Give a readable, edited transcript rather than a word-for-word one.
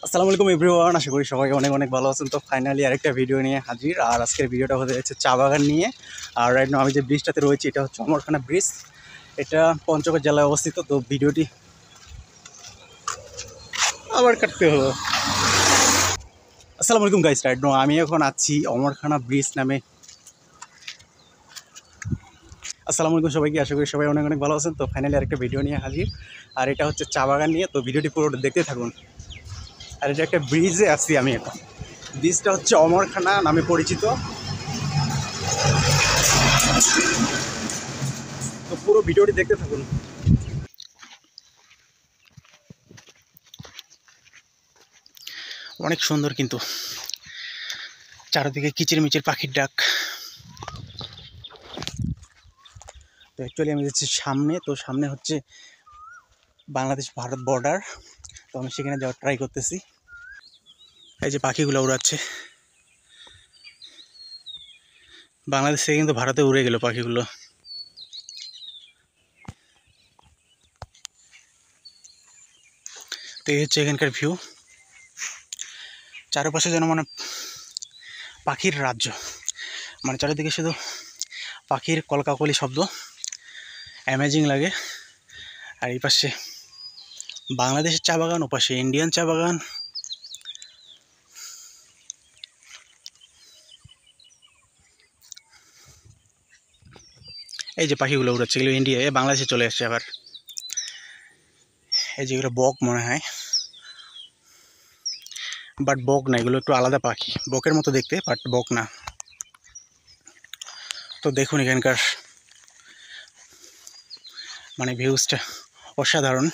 আসসালামু আলাইকুম এভরিওয়ান, আশা করি সবাই অনেক অনেক ভালো আছেন। তো ফাইনালি আরেকটা ভিডিও নিয়ে হাজির। আর আজকের ভিডিওটা হতে যাচ্ছে চা বাগান নিয়ে। আর রাইট নাও আমি যে ব্রিজটাতে রয়েছি এটা হচ্ছে অমরখানা ব্রিজ। এটা পঞ্চগড় জেলায় অবস্থিত। তো ভিডিওটি আবার কাটতে হলো। আসসালামু আলাইকুম গাইস, রাইট নাও আমি এখন আছি অমরখানা ব্রিজ নামে। আসসালামু আলাইকুম সবাইকে, আশা করি সবাই অনেক অনেক ভালো আছেন। তো ফাইনালি আরেকটা ভিডিও নিয়ে হাজির। আর এটা হচ্ছে চা বাগান নিয়ে। তো ভিডিওটি পুরোটা দেখতে থাকুন। আর এটা একটা ব্রিজে আছি আমি এখন। ব্রিজটা হচ্ছে অমরখানা নামে পরিচিত। তো পুরো ভিডিওটি দেখতে থাকুন। অনেক সুন্দর, কিন্তু চারিদিকে কিচিরমিচির পাখির ডাক। তো অ্যাকচুয়ালি আমি যাচ্ছি সামনে। তো সামনে হচ্ছে বাংলাদেশ ভারত বর্ডার। তো আমি সেখানে যাওয়ার ট্রাই করতেছি। এই যে পাখিগুলো উড়াচ্ছে, বাংলাদেশ থেকে কিন্তু ভারতে উড়ে গেল পাখিগুলো। তো এই হচ্ছে এখানকার ভিউ। চারপাশে যেন মানে পাখির রাজ্য, মানে চারিদিকে শুধু পাখির কলকাকলি শব্দ, অ্যামেজিং লাগে। আর এই পাশে বাংলাদেশের চা বাগান, ওপাশে ইন্ডিয়ান চা বাগান। এই যে পাখিগুলো উড়াচ্ছে, এগুলো ইন্ডিয়ায় বাংলাদেশে চলে আসছে আবার। এই যেগুলো বক মনে হয়, বাট বক না, এগুলো একটু আলাদা পাখি, বকের মতো দেখতে বাট বক না। তো দেখুন এখানকার মানে ভিউজটা অসাধারণ।